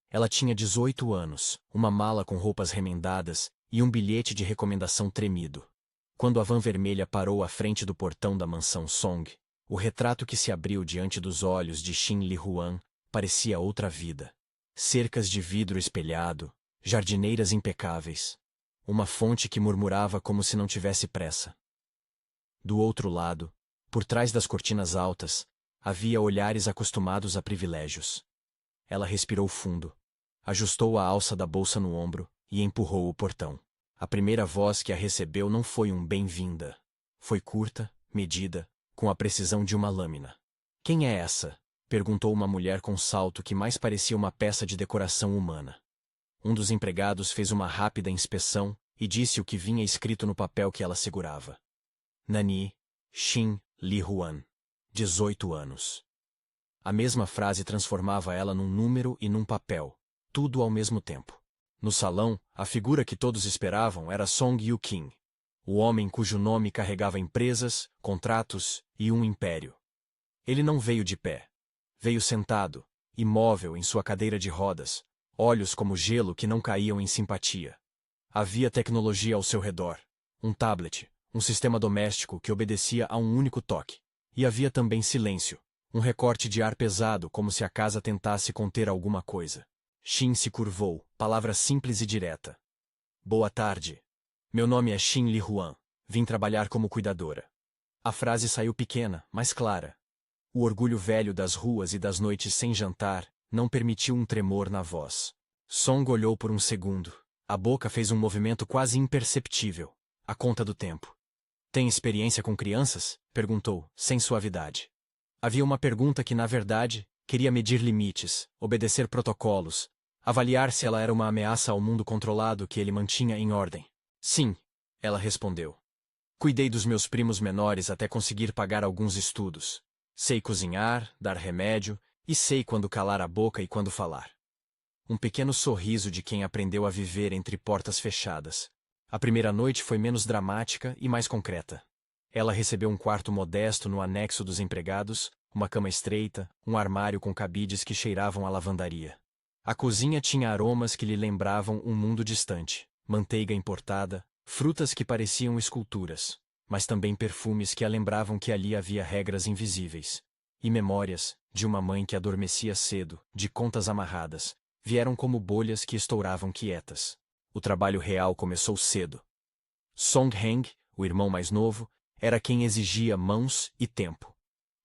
Ela tinha 18 anos, uma mala com roupas remendadas e um bilhete de recomendação tremido. Quando a van vermelha parou à frente do portão da mansão Song, o retrato que se abriu diante dos olhos de Xin Li-huan parecia outra vida. Cercas de vidro espelhado, jardineiras impecáveis. Uma fonte que murmurava como se não tivesse pressa. Do outro lado, por trás das cortinas altas, havia olhares acostumados a privilégios. Ela respirou fundo, ajustou a alça da bolsa no ombro e empurrou o portão. A primeira voz que a recebeu não foi um bem-vinda. Foi curta, medida, com a precisão de uma lâmina. Quem é essa? Perguntou uma mulher com salto que mais parecia uma peça de decoração humana. Um dos empregados fez uma rápida inspeção e disse o que vinha escrito no papel que ela segurava. Nani, Xin Li-huan, 18 anos. A mesma frase transformava ela num número e num papel, tudo ao mesmo tempo. No salão, a figura que todos esperavam era Song Yu-king, o homem cujo nome carregava empresas, contratos e um império. Ele não veio de pé. Veio sentado, imóvel em sua cadeira de rodas, olhos como gelo que não caíam em simpatia. Havia tecnologia ao seu redor. Um tablet, um sistema doméstico que obedecia a um único toque. E havia também silêncio, um recorte de ar pesado como se a casa tentasse conter alguma coisa. Xin se curvou, palavra simples e direta. Boa tarde. Meu nome é Xin Li-huan. Vim trabalhar como cuidadora. A frase saiu pequena, mas clara. O orgulho velho das ruas e das noites sem jantar não permitiu um tremor na voz. Song olhou por um segundo. A boca fez um movimento quase imperceptível, a conta do tempo. Tem experiência com crianças? Perguntou, sem suavidade. Havia uma pergunta que, na verdade, queria medir limites, obedecer protocolos, avaliar se ela era uma ameaça ao mundo controlado que ele mantinha em ordem. Sim, ela respondeu. Cuidei dos meus primos menores até conseguir pagar alguns estudos. Sei cozinhar, dar remédio, e sei quando calar a boca e quando falar. Um pequeno sorriso de quem aprendeu a viver entre portas fechadas. A primeira noite foi menos dramática e mais concreta. Ela recebeu um quarto modesto no anexo dos empregados, uma cama estreita, um armário com cabides que cheiravam a lavandaria. A cozinha tinha aromas que lhe lembravam um mundo distante, manteiga importada, frutas que pareciam esculturas, mas também perfumes que a lembravam que ali havia regras invisíveis. E memórias, de uma mãe que adormecia cedo, de contas amarradas, vieram como bolhas que estouravam quietas. O trabalho real começou cedo. Song Heng, o irmão mais novo, era quem exigia mãos e tempo.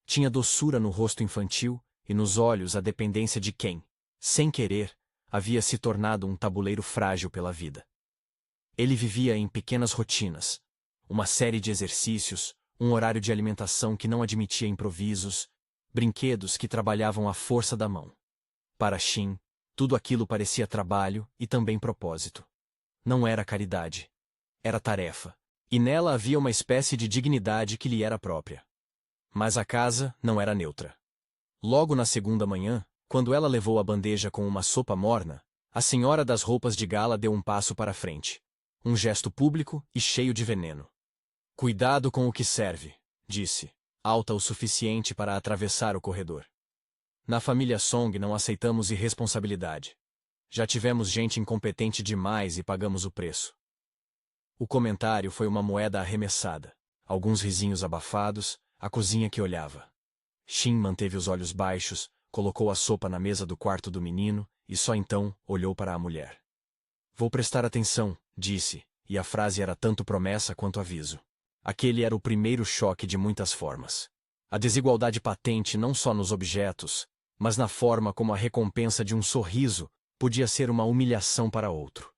Tinha doçura no rosto infantil e nos olhos a dependência de quem, sem querer, havia se tornado um tabuleiro frágil pela vida. Ele vivia em pequenas rotinas, uma série de exercícios, um horário de alimentação que não admitia improvisos, brinquedos que trabalhavam à força da mão. Para Xin, tudo aquilo parecia trabalho e também propósito. Não era caridade. Era tarefa. E nela havia uma espécie de dignidade que lhe era própria. Mas a casa não era neutra. Logo na segunda manhã, quando ela levou a bandeja com uma sopa morna, a senhora das roupas de gala deu um passo para frente. Um gesto público e cheio de veneno. Cuidado com o que serve, disse, alta o suficiente para atravessar o corredor. Na família Song não aceitamos irresponsabilidade. Já tivemos gente incompetente demais e pagamos o preço. O comentário foi uma moeda arremessada. Alguns risinhos abafados, a cozinha que olhava. Xin manteve os olhos baixos, colocou a sopa na mesa do quarto do menino e só então olhou para a mulher. Vou prestar atenção, disse, e a frase era tanto promessa quanto aviso. Aquele era o primeiro choque de muitas formas. A desigualdade patente não só nos objetos, mas na forma como a recompensa de um sorriso podia ser uma humilhação para outro.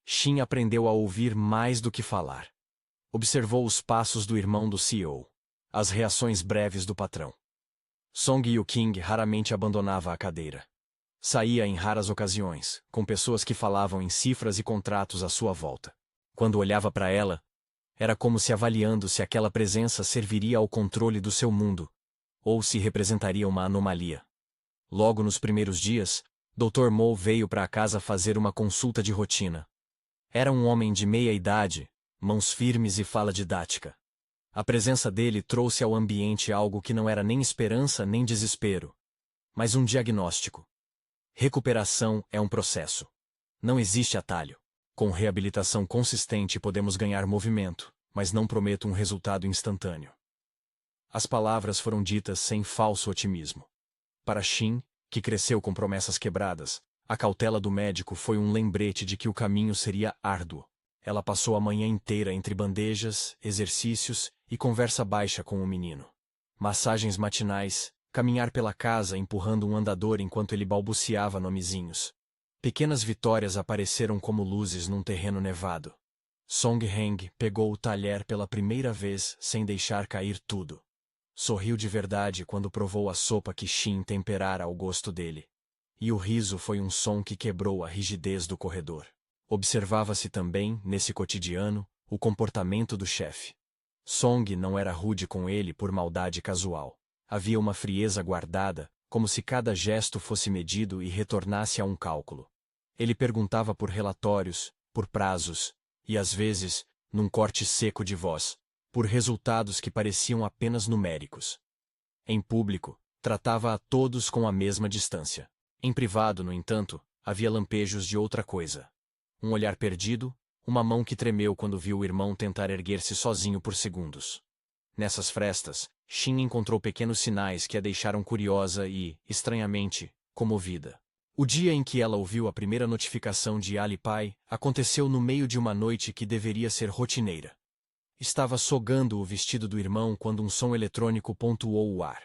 Xin aprendeu a ouvir mais do que falar. Observou os passos do irmão do CEO, as reações breves do patrão. Song Yu-king raramente abandonava a cadeira. Saía em raras ocasiões, com pessoas que falavam em cifras e contratos à sua volta. Quando olhava para ela, era como se avaliando se aquela presença serviria ao controle do seu mundo, ou se representaria uma anomalia. Logo nos primeiros dias, Dr. Mo veio para a casa fazer uma consulta de rotina. Era um homem de meia idade, mãos firmes e fala didática. A presença dele trouxe ao ambiente algo que não era nem esperança nem desespero, mas um diagnóstico. Recuperação é um processo. Não existe atalho. Com reabilitação consistente podemos ganhar movimento, mas não prometo um resultado instantâneo. As palavras foram ditas sem falso otimismo. Para Shin, que cresceu com promessas quebradas, a cautela do médico foi um lembrete de que o caminho seria árduo. Ela passou a manhã inteira entre bandejas, exercícios e conversa baixa com o menino. Massagens matinais, caminhar pela casa empurrando um andador enquanto ele balbuciava nomezinhos. Pequenas vitórias apareceram como luzes num terreno nevado. Song Heng pegou o talher pela primeira vez sem deixar cair tudo. Sorriu de verdade quando provou a sopa que Shin temperara ao gosto dele. E o riso foi um som que quebrou a rigidez do corredor. Observava-se também, nesse cotidiano, o comportamento do chefe. Song não era rude com ele por maldade casual. Havia uma frieza guardada, como se cada gesto fosse medido e retornasse a um cálculo. Ele perguntava por relatórios, por prazos, e às vezes, num corte seco de voz, por resultados que pareciam apenas numéricos. Em público, tratava a todos com a mesma distância. Em privado, no entanto, havia lampejos de outra coisa. Um olhar perdido, uma mão que tremeu quando viu o irmão tentar erguer-se sozinho por segundos. Nessas frestas, Shin encontrou pequenos sinais que a deixaram curiosa e, estranhamente, comovida. O dia em que ela ouviu a primeira notificação de Alipay aconteceu no meio de uma noite que deveria ser rotineira. Estava sogando o vestido do irmão quando um som eletrônico pontuou o ar.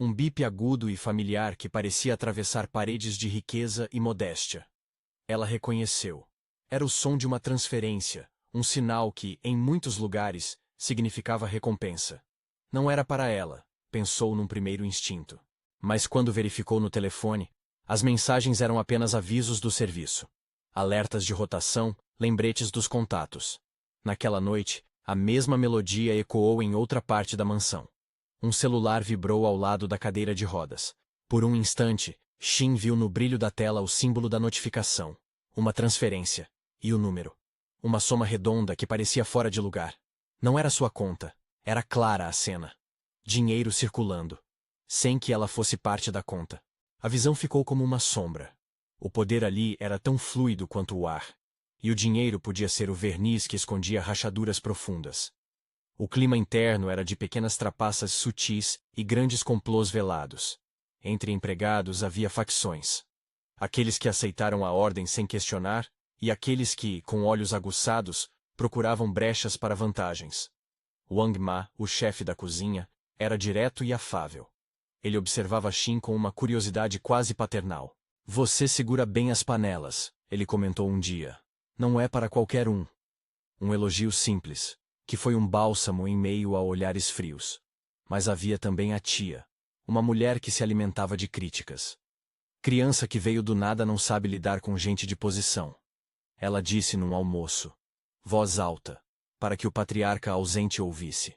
Um bip agudo e familiar que parecia atravessar paredes de riqueza e modéstia. Ela reconheceu. Era o som de uma transferência, um sinal que, em muitos lugares, significava recompensa. Não era para ela, pensou num primeiro instinto. Mas quando verificou no telefone, as mensagens eram apenas avisos do serviço. Alertas de rotação, lembretes dos contatos. Naquela noite, a mesma melodia ecoou em outra parte da mansão. Um celular vibrou ao lado da cadeira de rodas. Por um instante, Shin viu no brilho da tela o símbolo da notificação. Uma transferência. E o número. Uma soma redonda que parecia fora de lugar. Não era sua conta. Era clara a cena. Dinheiro circulando. Sem que ela fosse parte da conta. A visão ficou como uma sombra. O poder ali era tão fluido quanto o ar. E o dinheiro podia ser o verniz que escondia rachaduras profundas. O clima interno era de pequenas trapaças sutis e grandes complôs velados. Entre empregados havia facções. Aqueles que aceitaram a ordem sem questionar, e aqueles que, com olhos aguçados, procuravam brechas para vantagens. Wang Ma, o chefe da cozinha, era direto e afável. Ele observava Shin com uma curiosidade quase paternal. Você segura bem as panelas, ele comentou um dia. Não é para qualquer um. Um elogio simples, que foi um bálsamo em meio a olhares frios. Mas havia também a tia, uma mulher que se alimentava de críticas. Criança que veio do nada não sabe lidar com gente de posição. Ela disse num almoço, voz alta, para que o patriarca ausente ouvisse.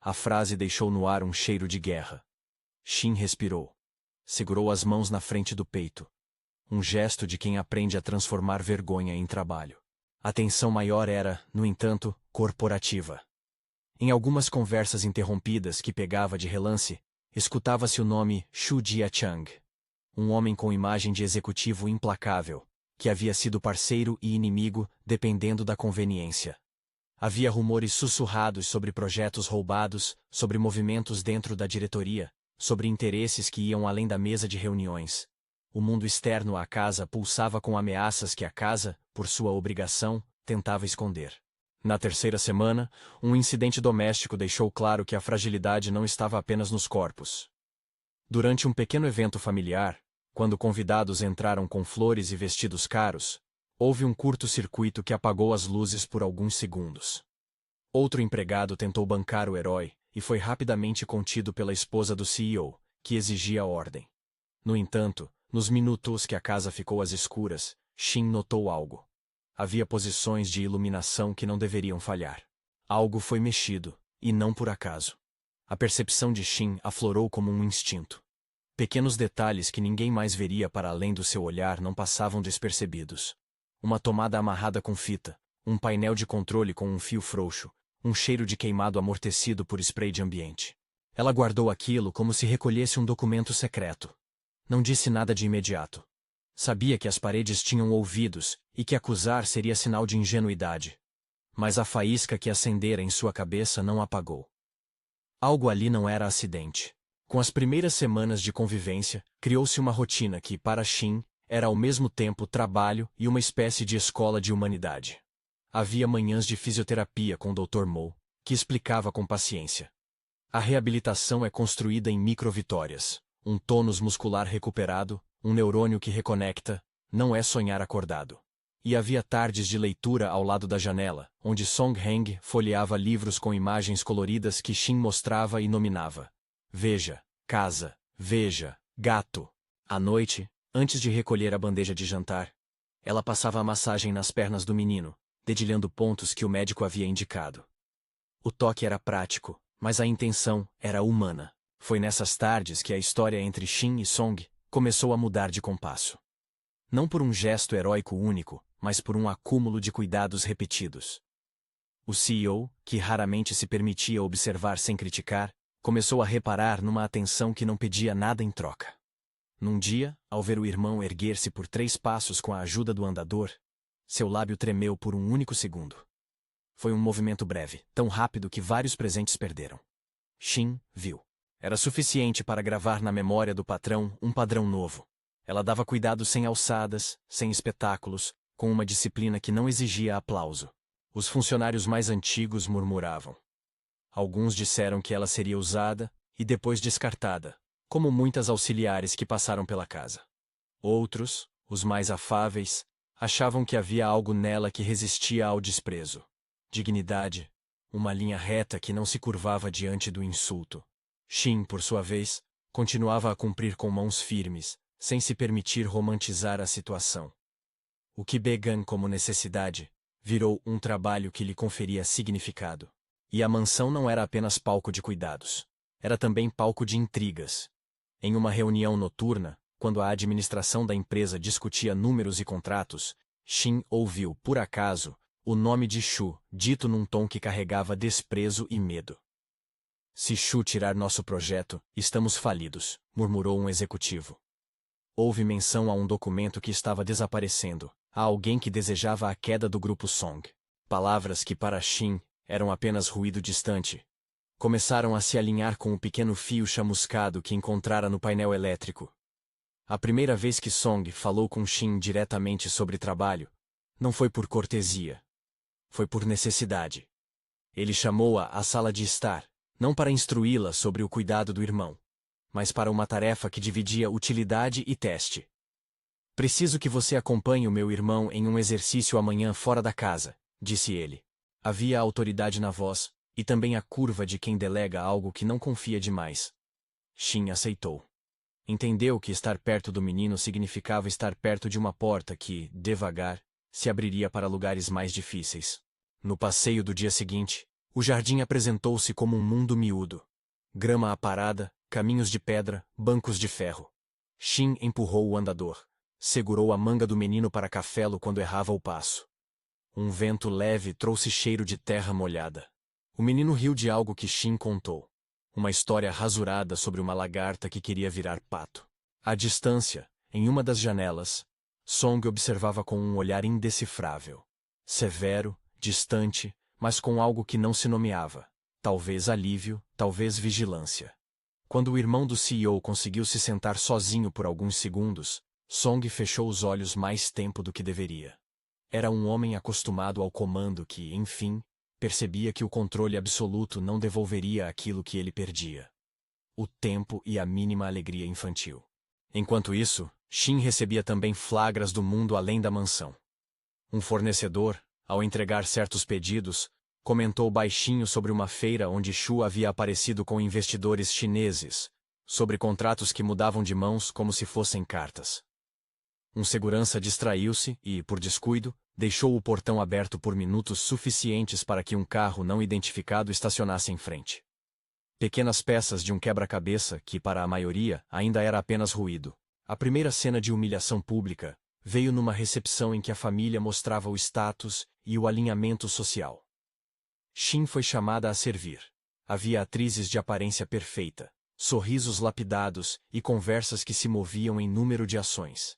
A frase deixou no ar um cheiro de guerra. Shin respirou. Segurou as mãos na frente do peito. Um gesto de quem aprende a transformar vergonha em trabalho. A tensão maior era, no entanto, corporativa. Em algumas conversas interrompidas que pegava de relance, escutava-se o nome Xu Jiachang. Um homem com imagem de executivo implacável, que havia sido parceiro e inimigo, dependendo da conveniência. Havia rumores sussurrados sobre projetos roubados, sobre movimentos dentro da diretoria, sobre interesses que iam além da mesa de reuniões. O mundo externo à casa pulsava com ameaças que a casa, por sua obrigação, tentava esconder. Na terceira semana, um incidente doméstico deixou claro que a fragilidade não estava apenas nos corpos. Durante um pequeno evento familiar, quando convidados entraram com flores e vestidos caros, houve um curto-circuito que apagou as luzes por alguns segundos. Outro empregado tentou bancar o herói e foi rapidamente contido pela esposa do CEO, que exigia ordem. No entanto, nos minutos que a casa ficou às escuras, Shin notou algo. Havia posições de iluminação que não deveriam falhar. Algo foi mexido, e não por acaso. A percepção de Shin aflorou como um instinto. Pequenos detalhes que ninguém mais veria para além do seu olhar não passavam despercebidos. Uma tomada amarrada com fita, um painel de controle com um fio frouxo, um cheiro de queimado amortecido por spray de ambiente. Ela guardou aquilo como se recolhesse um documento secreto. Não disse nada de imediato. Sabia que as paredes tinham ouvidos e que acusar seria sinal de ingenuidade. Mas a faísca que acendera em sua cabeça não apagou. Algo ali não era acidente. Com as primeiras semanas de convivência, criou-se uma rotina que, para Shin, era ao mesmo tempo trabalho e uma espécie de escola de humanidade. Havia manhãs de fisioterapia com o Dr. Mo, que explicava com paciência. A reabilitação é construída em microvitórias. Um tônus muscular recuperado, um neurônio que reconecta, não é sonhar acordado. E havia tardes de leitura ao lado da janela, onde Song Heng folheava livros com imagens coloridas que Shin mostrava e nominava. Veja, casa, veja, gato. À noite, antes de recolher a bandeja de jantar, ela passava a massagem nas pernas do menino, dedilhando pontos que o médico havia indicado. O toque era prático, mas a intenção era humana. Foi nessas tardes que a história entre Shin e Song começou a mudar de compasso. Não por um gesto heróico único, mas por um acúmulo de cuidados repetidos. O CEO, que raramente se permitia observar sem criticar, começou a reparar numa atenção que não pedia nada em troca. Num dia, ao ver o irmão erguer-se por 3 passos com a ajuda do andador, seu lábio tremeu por um único segundo. Foi um movimento breve, tão rápido que vários presentes perderam. Shin viu. Era suficiente para gravar na memória do patrão um padrão novo. Ela dava cuidado sem alçadas, sem espetáculos, com uma disciplina que não exigia aplauso. Os funcionários mais antigos murmuravam. Alguns disseram que ela seria usada e depois descartada, como muitas auxiliares que passaram pela casa. Outros, os mais afáveis, achavam que havia algo nela que resistia ao desprezo. Dignidade, uma linha reta que não se curvava diante do insulto. Shin, por sua vez, continuava a cumprir com mãos firmes, sem se permitir romantizar a situação. O que began como necessidade, virou um trabalho que lhe conferia significado. E a mansão não era apenas palco de cuidados. Era também palco de intrigas. Em uma reunião noturna, quando a administração da empresa discutia números e contratos, Shin ouviu, por acaso, o nome de Shu, dito num tom que carregava desprezo e medo. Se Shu tirar nosso projeto, estamos falidos, murmurou um executivo. Houve menção a um documento que estava desaparecendo, a alguém que desejava a queda do grupo Song. Palavras que para Shin eram apenas ruído distante. Começaram a se alinhar com o pequeno fio chamuscado que encontrara no painel elétrico. A primeira vez que Song falou com Shin diretamente sobre trabalho, não foi por cortesia. Foi por necessidade. Ele chamou-a à sala de estar, não para instruí-la sobre o cuidado do irmão, mas para uma tarefa que dividia utilidade e teste. Preciso que você acompanhe o meu irmão em um exercício amanhã fora da casa, disse ele. Havia autoridade na voz, e também a curva de quem delega algo que não confia demais. Shin aceitou. Entendeu que estar perto do menino significava estar perto de uma porta que, devagar, se abriria para lugares mais difíceis. No passeio do dia seguinte, o jardim apresentou-se como um mundo miúdo. Grama aparada, caminhos de pedra, bancos de ferro. Shin empurrou o andador. Segurou a manga do menino para café-lo quando errava o passo. Um vento leve trouxe cheiro de terra molhada. O menino riu de algo que Shin contou. Uma história rasurada sobre uma lagarta que queria virar pato. À distância, em uma das janelas, Song observava com um olhar indecifrável. Severo, distante, mas com algo que não se nomeava. Talvez alívio, talvez vigilância. Quando o irmão do CEO conseguiu se sentar sozinho por alguns segundos, Song fechou os olhos mais tempo do que deveria. Era um homem acostumado ao comando que, enfim, percebia que o controle absoluto não devolveria aquilo que ele perdia. O tempo e a mínima alegria infantil. Enquanto isso, Shin recebia também flagras do mundo além da mansão. Um fornecedor, ao entregar certos pedidos, comentou baixinho sobre uma feira onde Shu havia aparecido com investidores chineses, sobre contratos que mudavam de mãos como se fossem cartas. Um segurança distraiu-se e, por descuido, deixou o portão aberto por minutos suficientes para que um carro não identificado estacionasse em frente. Pequenas peças de um quebra-cabeça que, para a maioria, ainda era apenas ruído. A primeira cena de humilhação pública veio numa recepção em que a família mostrava o status e o alinhamento social. Shin foi chamada a servir. Havia atrizes de aparência perfeita, sorrisos lapidados e conversas que se moviam em número de ações.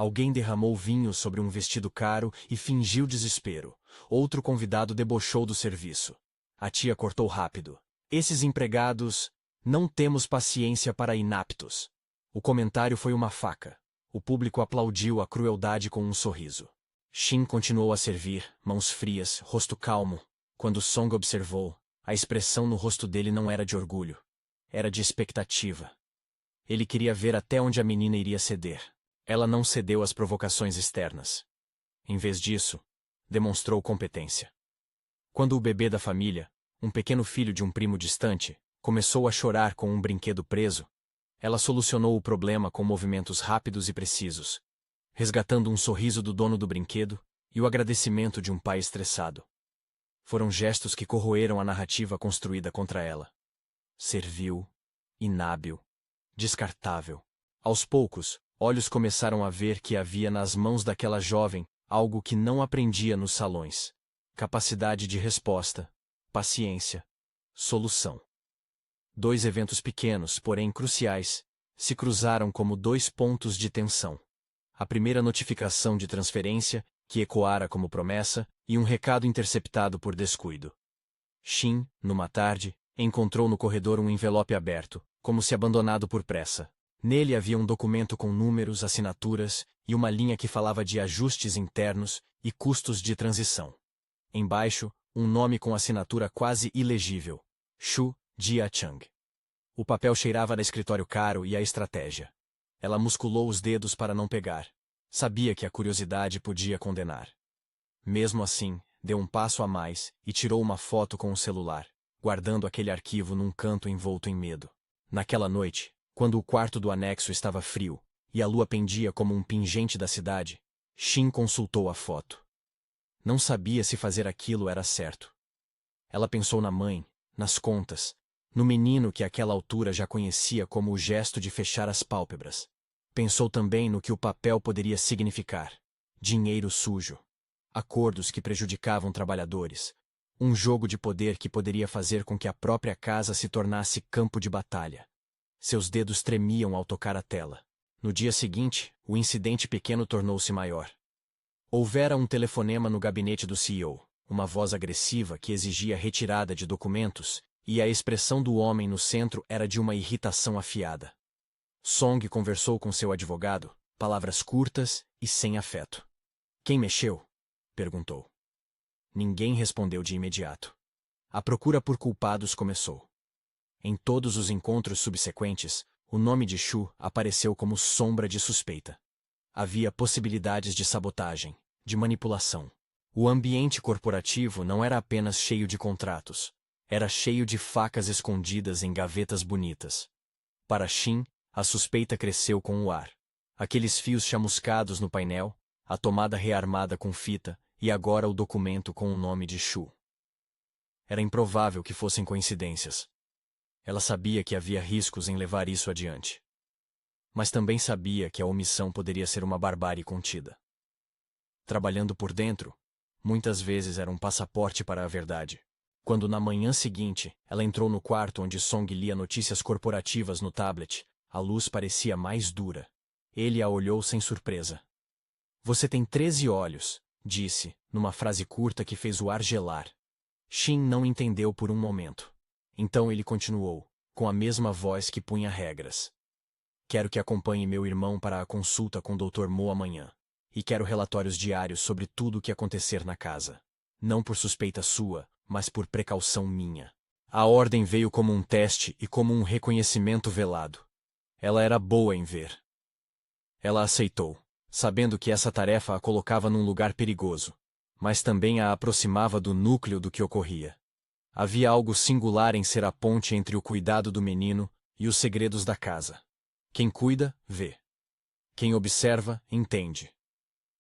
Alguém derramou vinho sobre um vestido caro e fingiu desespero. Outro convidado debochou do serviço. A tia cortou rápido. Esses empregados... Não temos paciência para inaptos. O comentário foi uma faca. O público aplaudiu a crueldade com um sorriso. Shin continuou a servir, mãos frias, rosto calmo. Quando Song observou, a expressão no rosto dele não era de orgulho. Era de expectativa. Ele queria ver até onde a menina iria ceder. Ela não cedeu às provocações externas. Em vez disso, demonstrou competência. Quando o bebê da família, um pequeno filho de um primo distante, começou a chorar com um brinquedo preso, ela solucionou o problema com movimentos rápidos e precisos, resgatando um sorriso do dono do brinquedo e o agradecimento de um pai estressado. Foram gestos que corroeram a narrativa construída contra ela. Servil, inábil, descartável. Aos poucos, olhos começaram a ver que havia nas mãos daquela jovem algo que não aprendia nos salões: capacidade de resposta, paciência, solução. Dois eventos pequenos, porém cruciais, se cruzaram como dois pontos de tensão. A primeira notificação de transferência, que ecoara como promessa, e um recado interceptado por descuido. Shin, numa tarde, encontrou no corredor um envelope aberto, como se abandonado por pressa. Nele havia um documento com números, assinaturas e uma linha que falava de ajustes internos e custos de transição. Embaixo, um nome com assinatura quase ilegível: Shu Jia-chang. O papel cheirava a escritório caro e a estratégia. Ela musculou os dedos para não pegar. Sabia que a curiosidade podia condenar. Mesmo assim, deu um passo a mais e tirou uma foto com o celular, guardando aquele arquivo num canto envolto em medo. Naquela noite, quando o quarto do anexo estava frio e a lua pendia como um pingente da cidade, Shin consultou a foto. Não sabia se fazer aquilo era certo. Ela pensou na mãe, nas contas, no menino que àquela altura já conhecia como o gesto de fechar as pálpebras. Pensou também no que o papel poderia significar: dinheiro sujo, acordos que prejudicavam trabalhadores, um jogo de poder que poderia fazer com que a própria casa se tornasse campo de batalha. Seus dedos tremiam ao tocar a tela. No dia seguinte, o incidente pequeno tornou-se maior. Houvera um telefonema no gabinete do CEO, uma voz agressiva que exigia retirada de documentos, e a expressão do homem no centro era de uma irritação afiada. Song conversou com seu advogado, palavras curtas e sem afeto. Quem mexeu? Perguntou. Ninguém respondeu de imediato. A procura por culpados começou. Em todos os encontros subsequentes, o nome de Shu apareceu como sombra de suspeita. Havia possibilidades de sabotagem, de manipulação. O ambiente corporativo não era apenas cheio de contratos. Era cheio de facas escondidas em gavetas bonitas. Para Shin, a suspeita cresceu com o ar. Aqueles fios chamuscados no painel, a tomada rearmada com fita, e agora o documento com o nome de Shu. Era improvável que fossem coincidências. Ela sabia que havia riscos em levar isso adiante. Mas também sabia que a omissão poderia ser uma barbárie contida. Trabalhando por dentro, muitas vezes era um passaporte para a verdade. Quando na manhã seguinte, ela entrou no quarto onde Song lia notícias corporativas no tablet, a luz parecia mais dura. Ele a olhou sem surpresa. Você tem 13 olhos, disse, numa frase curta que fez o ar gelar. Shin não entendeu por um momento. Então ele continuou, com a mesma voz que punha regras. Quero que acompanhe meu irmão para a consulta com Dr. Mo amanhã. E quero relatórios diários sobre tudo o que acontecer na casa. Não por suspeita sua, mas por precaução minha. A ordem veio como um teste e como um reconhecimento velado. Ela era boa em ver. Ela aceitou, sabendo que essa tarefa a colocava num lugar perigoso, mas também a aproximava do núcleo do que ocorria. Havia algo singular em ser a ponte entre o cuidado do menino e os segredos da casa. Quem cuida, vê. Quem observa, entende.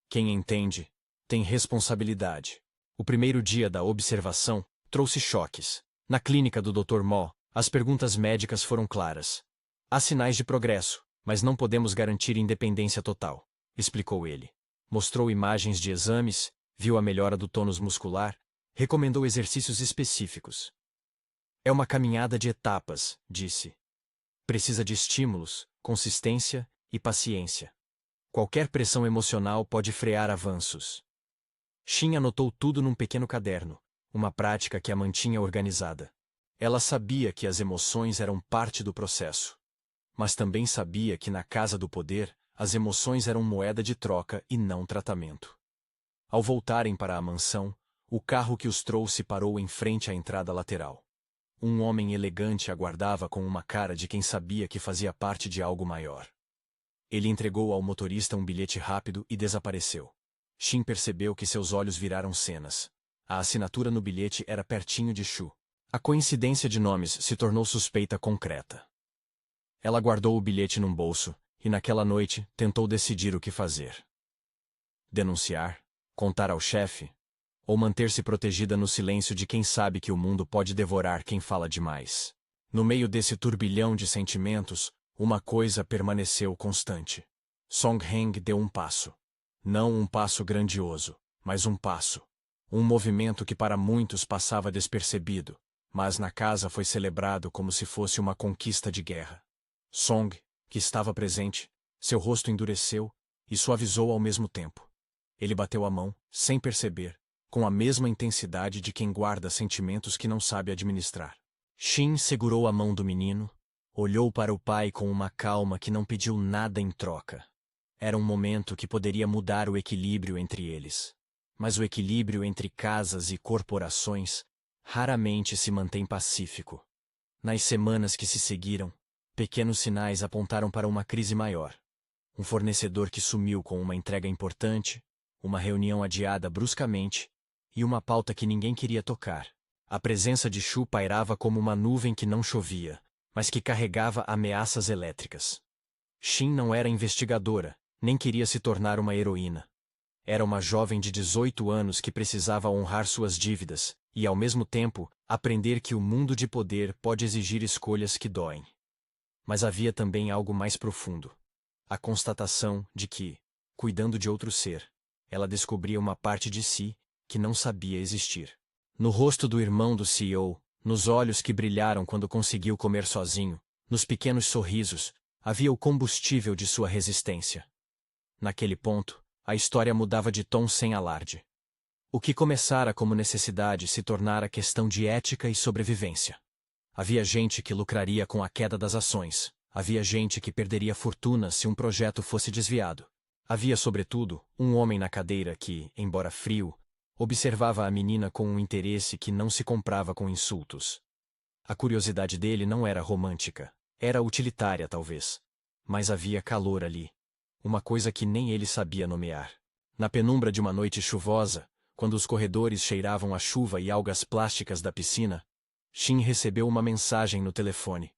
Quem entende, tem responsabilidade. O primeiro dia da observação trouxe choques. Na clínica do Dr. Mo, as perguntas médicas foram claras. Há sinais de progresso, mas não podemos garantir independência total, explicou ele. Mostrou imagens de exames, viu a melhora do tônus muscular, recomendou exercícios específicos. É uma caminhada de etapas, disse. Precisa de estímulos, consistência e paciência. Qualquer pressão emocional pode frear avanços. Xin anotou tudo num pequeno caderno, uma prática que a mantinha organizada. Ela sabia que as emoções eram parte do processo. Mas também sabia que na casa do poder, as emoções eram moeda de troca e não tratamento. Ao voltarem para a mansão, o carro que os trouxe parou em frente à entrada lateral. Um homem elegante aguardava com uma cara de quem sabia que fazia parte de algo maior. Ele entregou ao motorista um bilhete rápido e desapareceu. Xin percebeu que seus olhos viraram cenas. A assinatura no bilhete era pertinho de Shu. A coincidência de nomes se tornou suspeita concreta. Ela guardou o bilhete num bolso, e naquela noite tentou decidir o que fazer. Denunciar? Contar ao chefe? Ou manter-se protegida no silêncio de quem sabe que o mundo pode devorar quem fala demais? No meio desse turbilhão de sentimentos, uma coisa permaneceu constante. Song Heng deu um passo. Não um passo grandioso, mas um passo. Um movimento que para muitos passava despercebido, mas na casa foi celebrado como se fosse uma conquista de guerra. Song, que estava presente, seu rosto endureceu e suavizou ao mesmo tempo. Ele bateu a mão, sem perceber, com a mesma intensidade de quem guarda sentimentos que não sabe administrar. Xin segurou a mão do menino, olhou para o pai com uma calma que não pediu nada em troca. Era um momento que poderia mudar o equilíbrio entre eles. Mas o equilíbrio entre casas e corporações raramente se mantém pacífico. Nas semanas que se seguiram, pequenos sinais apontaram para uma crise maior. Um fornecedor que sumiu com uma entrega importante, uma reunião adiada bruscamente e uma pauta que ninguém queria tocar. A presença de Shu pairava como uma nuvem que não chovia, mas que carregava ameaças elétricas. Xin não era investigadora, nem queria se tornar uma heroína. Era uma jovem de 18 anos que precisava honrar suas dívidas e, ao mesmo tempo, aprender que o mundo de poder pode exigir escolhas que doem. Mas havia também algo mais profundo. A constatação de que, cuidando de outro ser, ela descobria uma parte de si que não sabia existir. No rosto do irmão do CEO, nos olhos que brilharam quando conseguiu comer sozinho, nos pequenos sorrisos, havia o combustível de sua resistência. Naquele ponto, a história mudava de tom sem alarde. O que começara como necessidade se tornara questão de ética e sobrevivência. Havia gente que lucraria com a queda das ações. Havia gente que perderia fortuna se um projeto fosse desviado. Havia, sobretudo, um homem na cadeira que, embora frio, observava a menina com um interesse que não se comprava com insultos. A curiosidade dele não era romântica. Era utilitária, talvez. Mas havia calor ali. Uma coisa que nem ele sabia nomear. Na penumbra de uma noite chuvosa, quando os corredores cheiravam a chuva e algas plásticas da piscina, Xin recebeu uma mensagem no telefone.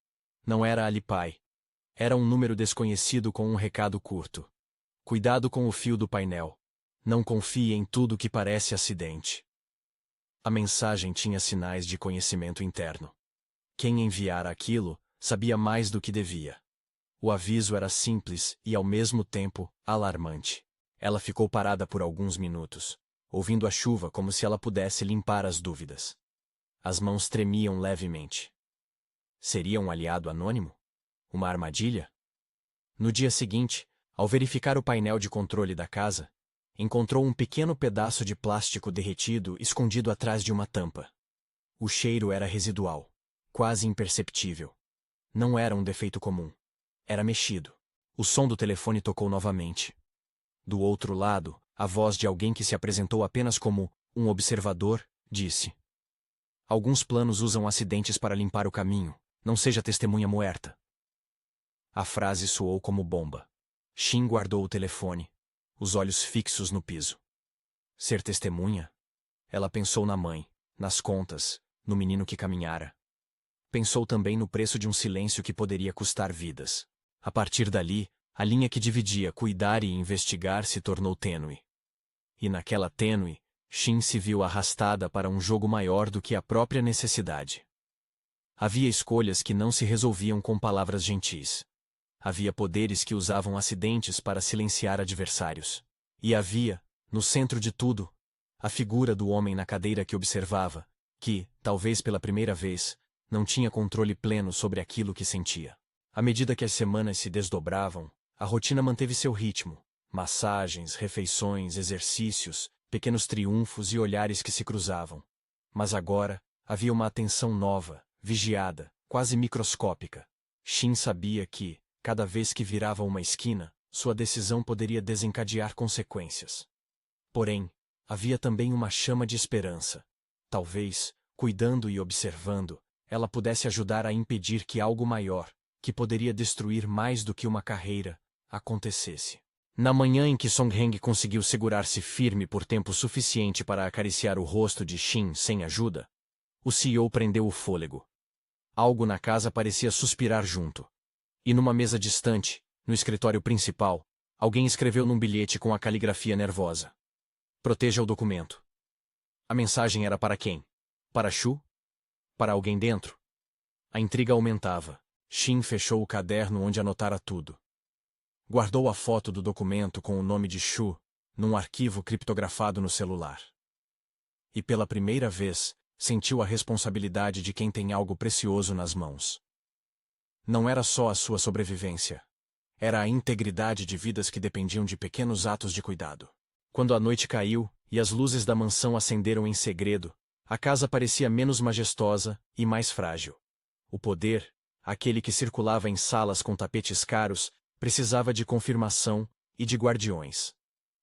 Não era Ali Pai. Era um número desconhecido com um recado curto. Cuidado com o fio do painel. Não confie em tudo que parece acidente. A mensagem tinha sinais de conhecimento interno. Quem enviara aquilo sabia mais do que devia. O aviso era simples e, ao mesmo tempo, alarmante. Ela ficou parada por alguns minutos, ouvindo a chuva como se ela pudesse limpar as dúvidas. As mãos tremiam levemente. Seria um aliado anônimo? Uma armadilha? No dia seguinte, ao verificar o painel de controle da casa, encontrou um pequeno pedaço de plástico derretido escondido atrás de uma tampa. O cheiro era residual, quase imperceptível. Não era um defeito comum. Era mexido. O som do telefone tocou novamente. Do outro lado, a voz de alguém que se apresentou apenas como um observador disse: Alguns planos usam acidentes para limpar o caminho. Não seja testemunha muerta. A frase soou como bomba. Xin guardou o telefone, os olhos fixos no piso. Ser testemunha? Ela pensou na mãe, nas contas, no menino que caminhara. Pensou também no preço de um silêncio que poderia custar vidas. A partir dali, a linha que dividia cuidar e investigar se tornou tênue. E naquela tênue, Xin se viu arrastada para um jogo maior do que a própria necessidade. Havia escolhas que não se resolviam com palavras gentis. Havia poderes que usavam acidentes para silenciar adversários. E havia, no centro de tudo, a figura do homem na cadeira que observava, que, talvez pela primeira vez, não tinha controle pleno sobre aquilo que sentia. À medida que as semanas se desdobravam, a rotina manteve seu ritmo, Massagens, refeições, exercícios, pequenos triunfos e olhares que se cruzavam. Mas agora, havia uma atenção nova, vigiada, quase microscópica. Shin sabia que, cada vez que virava uma esquina, sua decisão poderia desencadear consequências. Porém, havia também uma chama de esperança. Talvez, cuidando e observando, ela pudesse ajudar a impedir que algo maior, que poderia destruir mais do que uma carreira, acontecesse. Na manhã em que Song-heng conseguiu segurar-se firme por tempo suficiente para acariciar o rosto de Shin sem ajuda, o CEO prendeu o fôlego. Algo na casa parecia suspirar junto. E numa mesa distante, no escritório principal, alguém escreveu num bilhete com a caligrafia nervosa: "Proteja o documento." A mensagem era para quem? Para Shu? Para alguém dentro? A intriga aumentava. Shin fechou o caderno onde anotara tudo. Guardou a foto do documento com o nome de Shu, num arquivo criptografado no celular. E pela primeira vez, sentiu a responsabilidade de quem tem algo precioso nas mãos. Não era só a sua sobrevivência. Era a integridade de vidas que dependiam de pequenos atos de cuidado. Quando a noite caiu, e as luzes da mansão acenderam em segredo, a casa parecia menos majestosa e mais frágil. O poder, aquele que circulava em salas com tapetes caros, precisava de confirmação e de guardiões.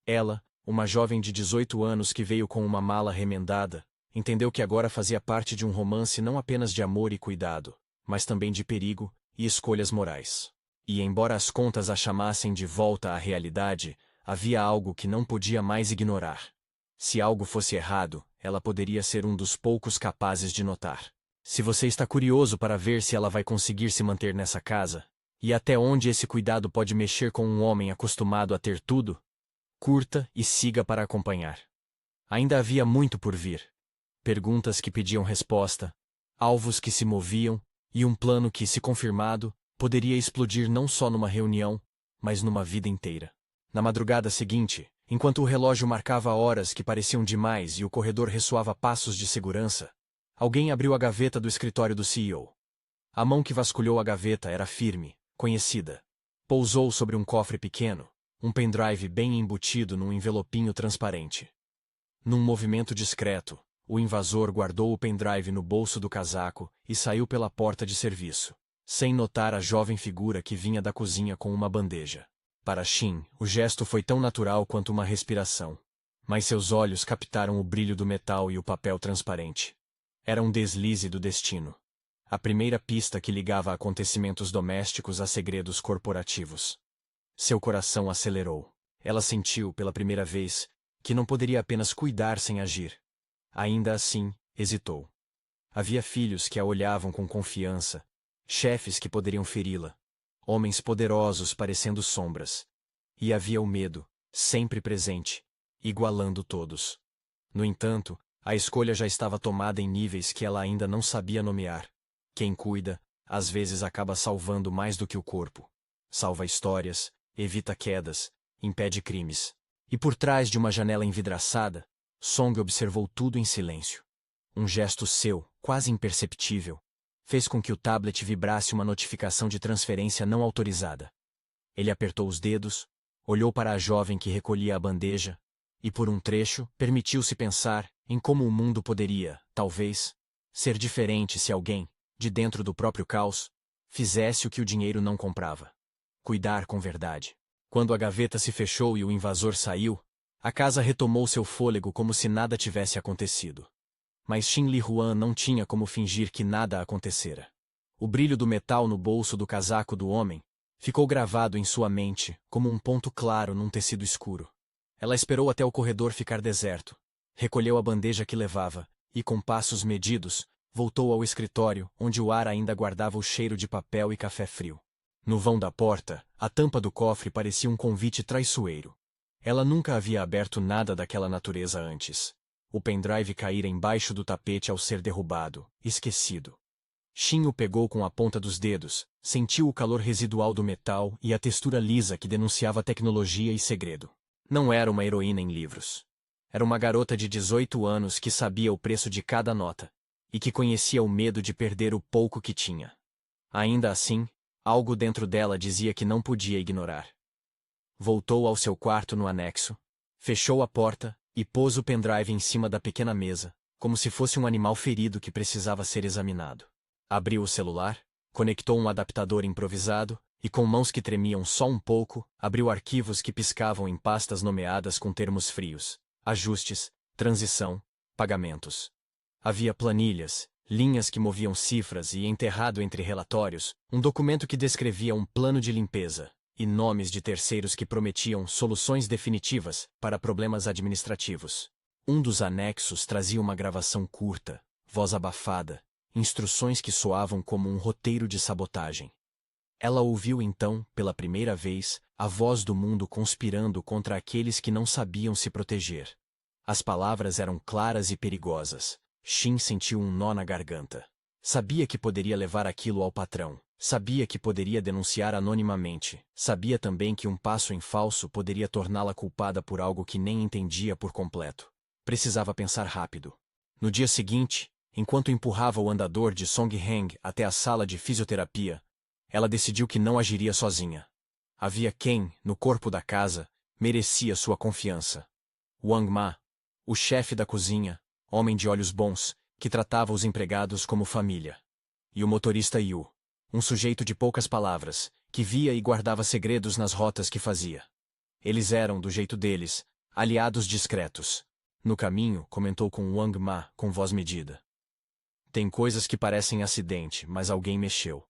Ela, uma jovem de 18 anos que veio com uma mala remendada, entendeu que agora fazia parte de um romance não apenas de amor e cuidado, mas também de perigo e escolhas morais. E embora as contas a chamassem de volta à realidade, havia algo que não podia mais ignorar. Se algo fosse errado, ela poderia ser um dos poucos capazes de notar. Se você está curioso para ver se ela vai conseguir se manter nessa casa, e até onde esse cuidado pode mexer com um homem acostumado a ter tudo, curta e siga para acompanhar. Ainda havia muito por vir. Perguntas que pediam resposta, alvos que se moviam, e um plano que, se confirmado, poderia explodir não só numa reunião, mas numa vida inteira. Na madrugada seguinte, enquanto o relógio marcava horas que pareciam demais e o corredor ressoava passos de segurança, alguém abriu a gaveta do escritório do CEO. A mão que vasculhou a gaveta era firme, conhecida. Pousou sobre um cofre pequeno, um pendrive bem embutido num envelopinho transparente. Num movimento discreto, o invasor guardou o pendrive no bolso do casaco e saiu pela porta de serviço, sem notar a jovem figura que vinha da cozinha com uma bandeja. Para Shin, o gesto foi tão natural quanto uma respiração. Mas seus olhos captaram o brilho do metal e o papel transparente. Era um deslize do destino. A primeira pista que ligava acontecimentos domésticos a segredos corporativos. Seu coração acelerou. Ela sentiu, pela primeira vez, que não poderia apenas cuidar sem agir. Ainda assim, hesitou. Havia filhos que a olhavam com confiança, chefes que poderiam feri-la, homens poderosos parecendo sombras. E havia o medo, sempre presente, igualando todos. No entanto, a escolha já estava tomada em níveis que ela ainda não sabia nomear. Quem cuida, às vezes acaba salvando mais do que o corpo. Salva histórias, evita quedas, impede crimes. E por trás de uma janela envidraçada, Song observou tudo em silêncio. Um gesto seu, quase imperceptível, fez com que o tablet vibrasse uma notificação de transferência não autorizada. Ele apertou os dedos, olhou para a jovem que recolhia a bandeja, e por um trecho, permitiu-se pensar em como o mundo poderia, talvez, ser diferente se alguém, de dentro do próprio caos, fizesse o que o dinheiro não comprava. Cuidar com verdade. Quando a gaveta se fechou e o invasor saiu, a casa retomou seu fôlego como se nada tivesse acontecido. Mas Shin Li-Huan não tinha como fingir que nada acontecera. O brilho do metal no bolso do casaco do homem ficou gravado em sua mente como um ponto claro num tecido escuro. Ela esperou até o corredor ficar deserto, recolheu a bandeja que levava e, com passos medidos, voltou ao escritório, onde o ar ainda guardava o cheiro de papel e café frio. No vão da porta, a tampa do cofre parecia um convite traiçoeiro. Ela nunca havia aberto nada daquela natureza antes. O pendrive caíra embaixo do tapete ao ser derrubado, esquecido. Shin o pegou com a ponta dos dedos, sentiu o calor residual do metal e a textura lisa que denunciava tecnologia e segredo. Não era uma heroína em livros. Era uma garota de 18 anos que sabia o preço de cada nota, e que conhecia o medo de perder o pouco que tinha. Ainda assim, algo dentro dela dizia que não podia ignorar. voltou ao seu quarto no anexo, fechou a porta e pôs o pendrive em cima da pequena mesa, como se fosse um animal ferido que precisava ser examinado. Abriu o celular, conectou um adaptador improvisado e, com mãos que tremiam só um pouco, abriu arquivos que piscavam em pastas nomeadas com termos frios: ajustes, transição, pagamentos. Havia planilhas, linhas que moviam cifras e, enterrado entre relatórios, um documento que descrevia um plano de limpeza e nomes de terceiros que prometiam soluções definitivas para problemas administrativos. Um dos anexos trazia uma gravação curta, voz abafada, instruções que soavam como um roteiro de sabotagem. Ela ouviu então, pela primeira vez, a voz do mundo conspirando contra aqueles que não sabiam se proteger. As palavras eram claras e perigosas. Shin sentiu um nó na garganta. Sabia que poderia levar aquilo ao patrão. Sabia que poderia denunciar anonimamente. Sabia também que um passo em falso poderia torná-la culpada por algo que nem entendia por completo. Precisava pensar rápido. No dia seguinte, enquanto empurrava o andador de Song Heng até a sala de fisioterapia, ela decidiu que não agiria sozinha. Havia quem, no corpo da casa, merecia sua confiança. Wang Ma, o chefe da cozinha, homem de olhos bons, que tratava os empregados como família. E o motorista Yu, um sujeito de poucas palavras, que via e guardava segredos nas rotas que fazia. Eles eram, do jeito deles, aliados discretos. No caminho, comentou com Wang Ma com voz medida. Tem coisas que parecem acidente, mas alguém mexeu.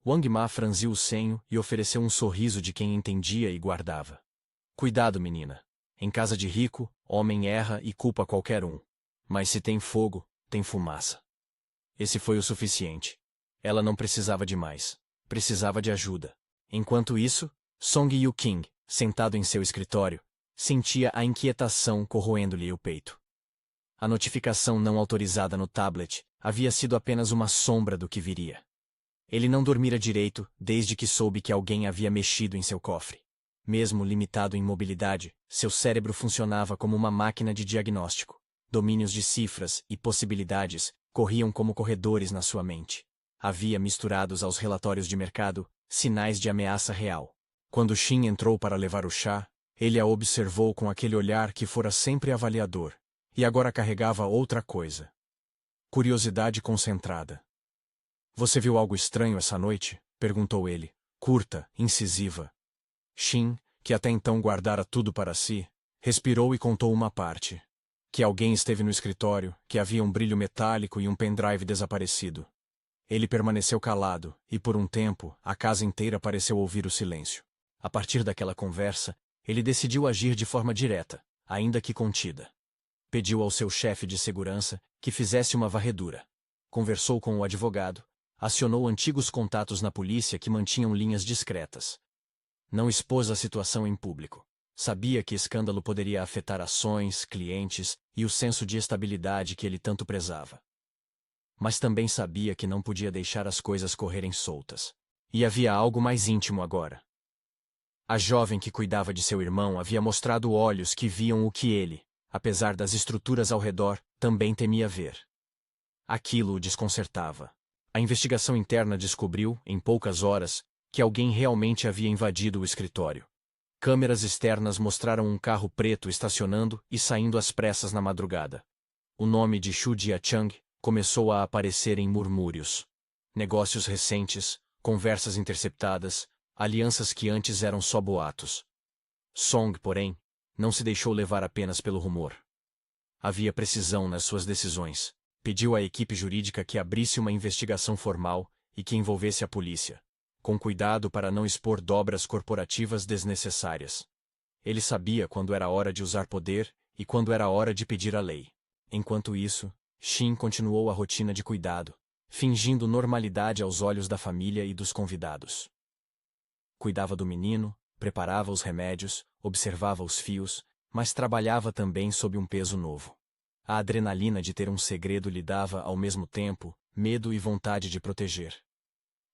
Wang Ma franziu o senho e ofereceu um sorriso de quem entendia e guardava. Cuidado, menina. Em casa de rico, homem erra e culpa qualquer um. Mas se tem fogo, tem fumaça. Esse foi o suficiente. Ela não precisava de mais. Precisava de ajuda. Enquanto isso, Song Yu-king, sentado em seu escritório, sentia a inquietação corroendo-lhe o peito. A notificação não autorizada no tablet havia sido apenas uma sombra do que viria. Ele não dormira direito desde que soube que alguém havia mexido em seu cofre. Mesmo limitado em mobilidade, seu cérebro funcionava como uma máquina de diagnóstico. Domínios de cifras e possibilidades corriam como corredores na sua mente. Havia misturados aos relatórios de mercado sinais de ameaça real. Quando Shin entrou para levar o chá, ele a observou com aquele olhar que fora sempre avaliador, e agora carregava outra coisa. Curiosidade concentrada. Você viu algo estranho essa noite? Perguntou ele, curta, incisiva. Shin, que até então guardara tudo para si, respirou e contou uma parte. Que alguém esteve no escritório, que havia um brilho metálico e um pendrive desaparecido. Ele permaneceu calado, e por um tempo, a casa inteira pareceu ouvir o silêncio. A partir daquela conversa, ele decidiu agir de forma direta, ainda que contida. Pediu ao seu chefe de segurança que fizesse uma varredura. Conversou com o advogado, acionou antigos contatos na polícia que mantinham linhas discretas. Não expôs a situação em público. Sabia que escândalo poderia afetar ações, clientes e o senso de estabilidade que ele tanto prezava. Mas também sabia que não podia deixar as coisas correrem soltas. E havia algo mais íntimo agora. A jovem que cuidava de seu irmão havia mostrado olhos que viam o que ele, apesar das estruturas ao redor, também temia ver. Aquilo o desconcertava. A investigação interna descobriu, em poucas horas, que alguém realmente havia invadido o escritório. Câmeras externas mostraram um carro preto estacionando e saindo às pressas na madrugada. O nome de Xu Jiachang começou a aparecer em murmúrios. Negócios recentes, conversas interceptadas, alianças que antes eram só boatos. Song, porém, não se deixou levar apenas pelo rumor. Havia precisão nas suas decisões. Pediu à equipe jurídica que abrisse uma investigação formal e que envolvesse a polícia, com cuidado para não expor dobras corporativas desnecessárias. Ele sabia quando era hora de usar poder e quando era hora de pedir a lei. Enquanto isso, Shin continuou a rotina de cuidado, fingindo normalidade aos olhos da família e dos convidados. Cuidava do menino, preparava os remédios, observava os fios, mas trabalhava também sob um peso novo. A adrenalina de ter um segredo lhe dava, ao mesmo tempo, medo e vontade de proteger.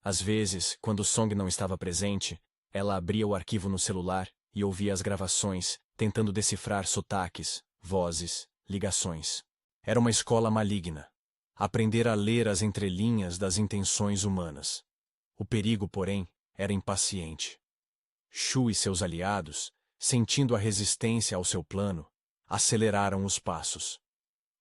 Às vezes, quando Song não estava presente, ela abria o arquivo no celular e ouvia as gravações, tentando decifrar sotaques, vozes, ligações. Era uma escola maligna. Aprender a ler as entrelinhas das intenções humanas. O perigo, porém, era impaciente. Shu e seus aliados, sentindo a resistência ao seu plano, aceleraram os passos.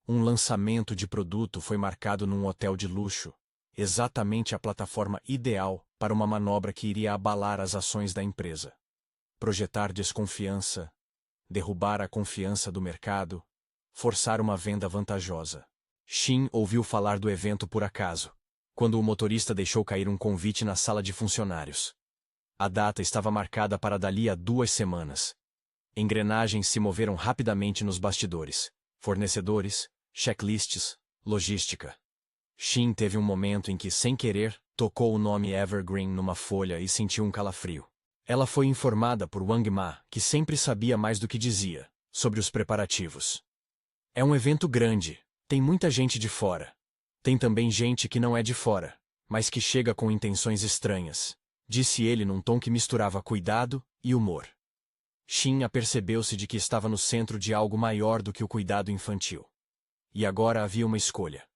Um lançamento de produto foi marcado num hotel de luxo, exatamente a plataforma ideal para uma manobra que iria abalar as ações da empresa. Projetar desconfiança, derrubar a confiança do mercado, forçar uma venda vantajosa. Shin ouviu falar do evento por acaso, quando o motorista deixou cair um convite na sala de funcionários. A data estava marcada para dali a 2 semanas. Engrenagens se moveram rapidamente nos bastidores. Fornecedores, checklists, logística. Shin teve um momento em que, sem querer, tocou o nome Evergreen numa folha e sentiu um calafrio. Ela foi informada por Wang Ma, que sempre sabia mais do que dizia, sobre os preparativos. É um evento grande, tem muita gente de fora. Tem também gente que não é de fora, mas que chega com intenções estranhas, disse ele num tom que misturava cuidado e humor. Shin apercebeu-se de que estava no centro de algo maior do que o cuidado infantil. E agora havia uma escolha: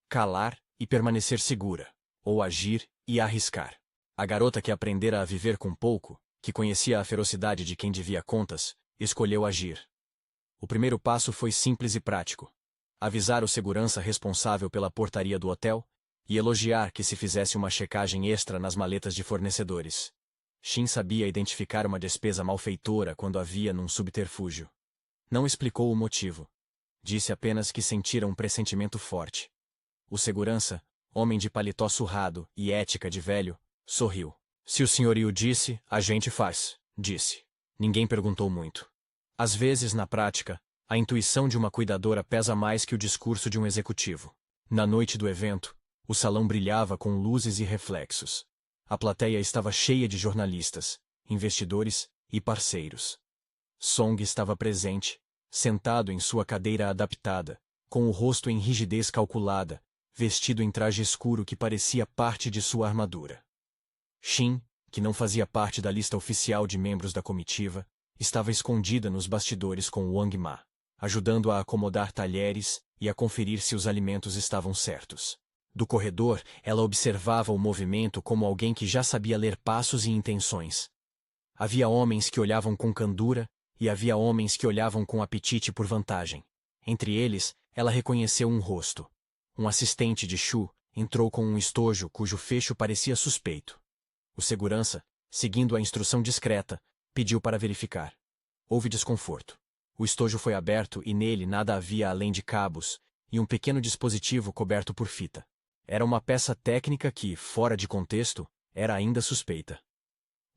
calar e permanecer segura, ou agir e arriscar. A garota que aprendera a viver com pouco, que conhecia a ferocidade de quem devia contas, escolheu agir. O primeiro passo foi simples e prático: avisar o segurança responsável pela portaria do hotel e elogiar que se fizesse uma checagem extra nas maletas de fornecedores. Shin sabia identificar uma despesa malfeitora quando havia num subterfúgio. Não explicou o motivo. Disse apenas que sentira um pressentimento forte. O segurança, homem de paletó surrado e ética de velho, sorriu. Se o senhorio disse, a gente faz, disse. Ninguém perguntou muito. Às vezes, na prática, a intuição de uma cuidadora pesa mais que o discurso de um executivo. Na noite do evento, o salão brilhava com luzes e reflexos. A plateia estava cheia de jornalistas, investidores e parceiros. Song estava presente, sentado em sua cadeira adaptada, com o rosto em rigidez calculada, vestido em traje escuro que parecia parte de sua armadura. Shin, que não fazia parte da lista oficial de membros da comitiva, estava escondida nos bastidores com Wang Ma, ajudando a acomodar talheres e a conferir se os alimentos estavam certos. Do corredor, ela observava o movimento como alguém que já sabia ler passos e intenções. Havia homens que olhavam com candura e havia homens que olhavam com apetite por vantagem. Entre eles, ela reconheceu um rosto. Um assistente de Shu entrou com um estojo cujo fecho parecia suspeito. O segurança, seguindo a instrução discreta, pediu para verificar. Houve desconforto. O estojo foi aberto e nele nada havia além de cabos e um pequeno dispositivo coberto por fita. Era uma peça técnica que, fora de contexto, era ainda suspeita.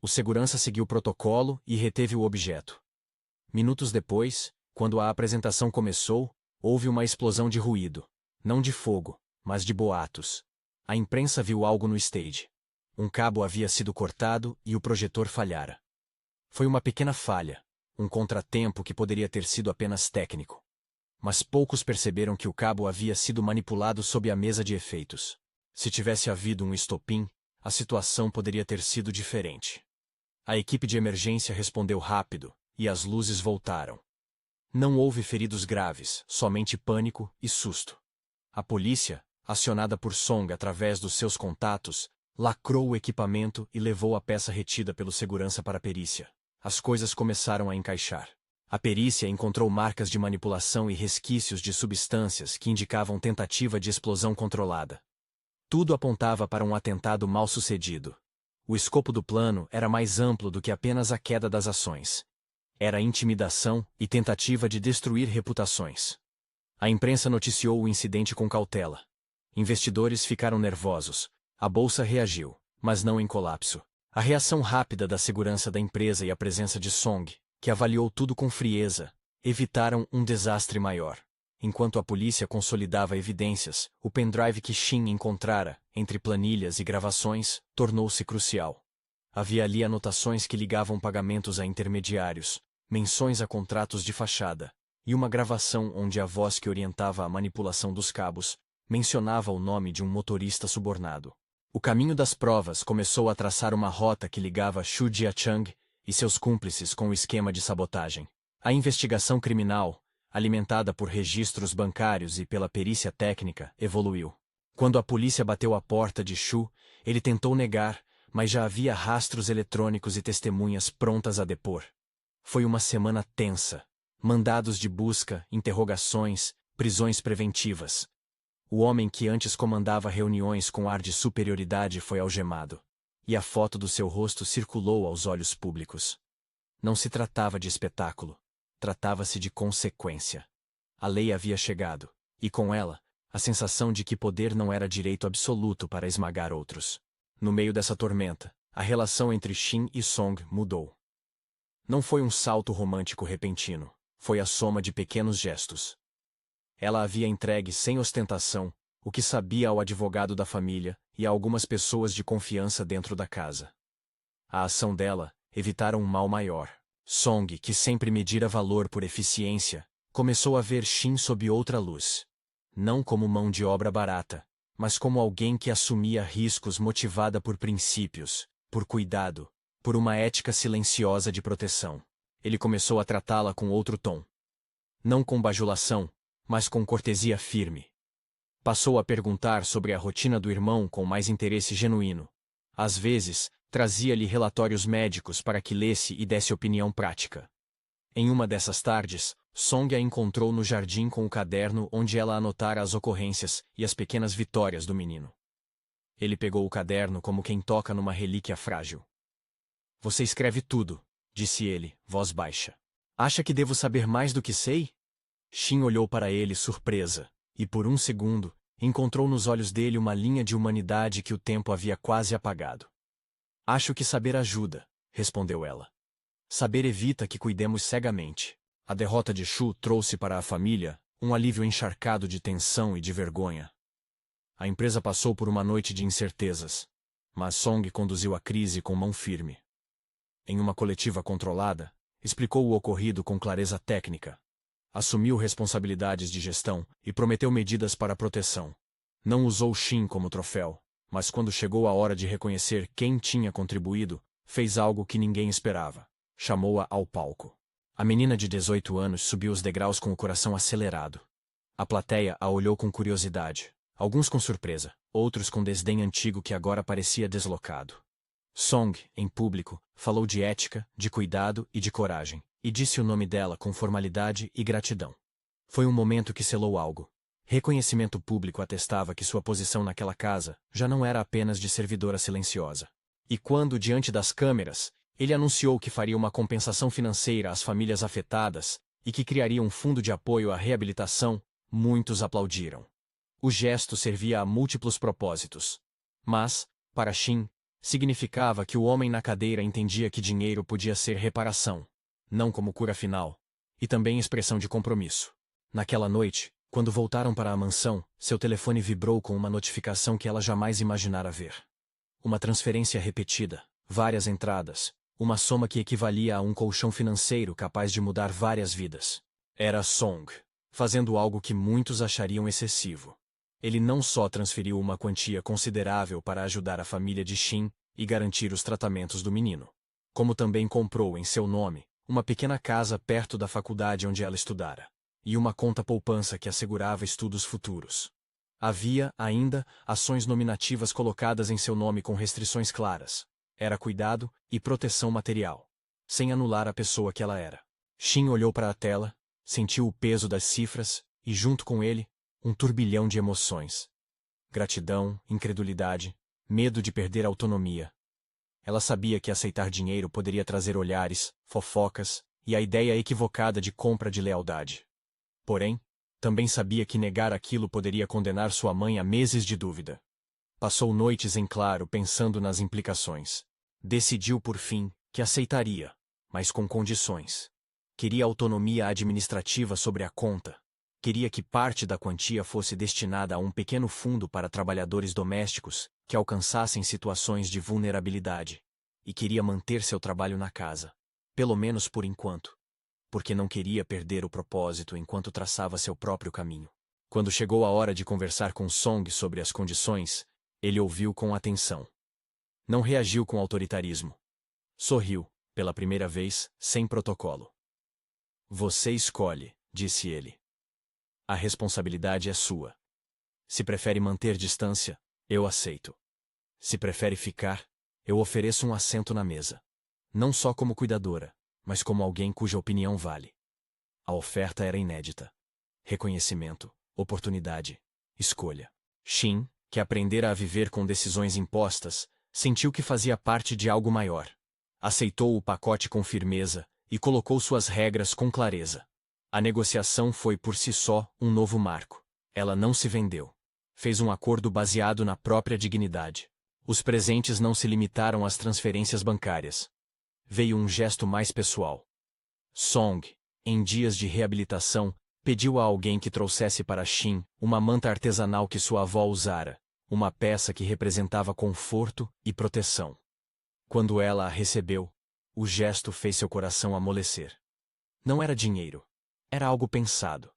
O segurança seguiu o protocolo e reteve o objeto. Minutos depois, quando a apresentação começou, houve uma explosão de ruído. Não de fogo, mas de boatos. A imprensa viu algo no stage. Um cabo havia sido cortado e o projetor falhara. Foi uma pequena falha, um contratempo que poderia ter sido apenas técnico. Mas poucos perceberam que o cabo havia sido manipulado sob a mesa de efeitos. Se tivesse havido um estopim, a situação poderia ter sido diferente. A equipe de emergência respondeu rápido, e as luzes voltaram. Não houve feridos graves, somente pânico e susto. A polícia, acionada por Song através dos seus contatos, lacrou o equipamento e levou a peça retida pelo segurança para a perícia. As coisas começaram a encaixar. A perícia encontrou marcas de manipulação e resquícios de substâncias que indicavam tentativa de explosão controlada. Tudo apontava para um atentado mal-sucedido. O escopo do plano era mais amplo do que apenas a queda das ações. Era intimidação e tentativa de destruir reputações. A imprensa noticiou o incidente com cautela. Investidores ficaram nervosos. A bolsa reagiu, mas não em colapso. A reação rápida da segurança da empresa e a presença de Song, que avaliou tudo com frieza, evitaram um desastre maior. Enquanto a polícia consolidava evidências, o pendrive que Shin encontrara, entre planilhas e gravações, tornou-se crucial. Havia ali anotações que ligavam pagamentos a intermediários, menções a contratos de fachada, e uma gravação onde a voz que orientava a manipulação dos cabos mencionava o nome de um motorista subornado. O caminho das provas começou a traçar uma rota que ligava Xu Jiachang e seus cúmplices com o esquema de sabotagem. A investigação criminal, alimentada por registros bancários e pela perícia técnica, evoluiu. Quando a polícia bateu à porta de Xu, ele tentou negar, mas já havia rastros eletrônicos e testemunhas prontas a depor. Foi uma semana tensa. Mandados de busca, interrogações, prisões preventivas. O homem que antes comandava reuniões com ar de superioridade foi algemado. E a foto do seu rosto circulou aos olhos públicos. Não se tratava de espetáculo. Tratava-se de consequência. A lei havia chegado, e com ela, a sensação de que poder não era direito absoluto para esmagar outros. No meio dessa tormenta, a relação entre Shin e Song mudou. Não foi um salto romântico repentino, foi a soma de pequenos gestos. Ela havia entregue sem ostentação o que sabia ao advogado da família e a algumas pessoas de confiança dentro da casa. A ação dela evitara um mal maior. Song, que sempre medira valor por eficiência, começou a ver Shin sob outra luz. Não como mão de obra barata, mas como alguém que assumia riscos motivada por princípios, por cuidado, por uma ética silenciosa de proteção. Ele começou a tratá-la com outro tom. Não com bajulação, mas com cortesia firme. Passou a perguntar sobre a rotina do irmão com mais interesse genuíno. Às vezes, trazia-lhe relatórios médicos para que lesse e desse opinião prática. Em uma dessas tardes, Song a encontrou no jardim com o caderno onde ela anotara as ocorrências e as pequenas vitórias do menino. Ele pegou o caderno como quem toca numa relíquia frágil. Você escreve tudo, disse ele, voz baixa. Acha que devo saber mais do que sei? Shin olhou para ele surpresa, e por um segundo, encontrou nos olhos dele uma linha de humanidade que o tempo havia quase apagado. Acho que saber ajuda, respondeu ela. Saber evita que cuidemos cegamente. A derrota de Shu trouxe para a família um alívio encharcado de tensão e de vergonha. A empresa passou por uma noite de incertezas, mas Song conduziu a crise com mão firme. Em uma coletiva controlada, explicou o ocorrido com clareza técnica. Assumiu responsabilidades de gestão e prometeu medidas para proteção. Não usou Shin como troféu, mas quando chegou a hora de reconhecer quem tinha contribuído, fez algo que ninguém esperava. Chamou-a ao palco. A menina de 18 anos subiu os degraus com o coração acelerado. A plateia a olhou com curiosidade, alguns com surpresa, outros com desdém antigo que agora parecia deslocado. Song, em público, falou de ética, de cuidado e de coragem, e disse o nome dela com formalidade e gratidão. Foi um momento que selou algo. Reconhecimento público atestava que sua posição naquela casa já não era apenas de servidora silenciosa. E quando, diante das câmeras, ele anunciou que faria uma compensação financeira às famílias afetadas e que criaria um fundo de apoio à reabilitação, muitos aplaudiram. O gesto servia a múltiplos propósitos. Mas, para Shin, significava que o homem na cadeira entendia que dinheiro podia ser reparação, não como cura final, e também expressão de compromisso. Naquela noite, quando voltaram para a mansão, seu telefone vibrou com uma notificação que ela jamais imaginara ver. Uma transferência repetida, várias entradas, uma soma que equivalia a um colchão financeiro capaz de mudar várias vidas. Era Song, fazendo algo que muitos achariam excessivo. Ele não só transferiu uma quantia considerável para ajudar a família de Shin e garantir os tratamentos do menino, como também comprou em seu nome uma pequena casa perto da faculdade onde ela estudara, e uma conta poupança que assegurava estudos futuros. Havia, ainda, ações nominativas colocadas em seu nome com restrições claras. Era cuidado e proteção material, sem anular a pessoa que ela era. Shin olhou para a tela, sentiu o peso das cifras e, junto com ele, um turbilhão de emoções. Gratidão, incredulidade, medo de perder a autonomia. Ela sabia que aceitar dinheiro poderia trazer olhares, fofocas e a ideia equivocada de compra de lealdade. Porém, também sabia que negar aquilo poderia condenar sua mãe a meses de dúvida. Passou noites em claro pensando nas implicações. Decidiu por fim que aceitaria, mas com condições. Queria autonomia administrativa sobre a conta. Queria que parte da quantia fosse destinada a um pequeno fundo para trabalhadores domésticos que alcançassem situações de vulnerabilidade. E queria manter seu trabalho na casa, pelo menos por enquanto, porque não queria perder o propósito enquanto traçava seu próprio caminho. Quando chegou a hora de conversar com Song sobre as condições, ele ouviu com atenção. Não reagiu com autoritarismo. Sorriu, pela primeira vez, sem protocolo. Você escolhe, disse ele. A responsabilidade é sua. Se prefere manter distância, eu aceito. Se prefere ficar, Eu ofereço um assento na mesa. Não só como cuidadora, mas como alguém cuja opinião vale. A oferta era inédita. Reconhecimento, oportunidade, escolha. Shin, que aprendera a viver com decisões impostas, sentiu que fazia parte de algo maior. Aceitou o pacote com firmeza e colocou suas regras com clareza. A negociação foi por si só um novo marco. Ela não se vendeu. Fez um acordo baseado na própria dignidade. Os presentes não se limitaram às transferências bancárias. Veio um gesto mais pessoal. Song, em dias de reabilitação, pediu a alguém que trouxesse para Shin uma manta artesanal que sua avó usara, uma peça que representava conforto e proteção. Quando ela a recebeu, o gesto fez seu coração amolecer. Não era dinheiro. Era algo pensado.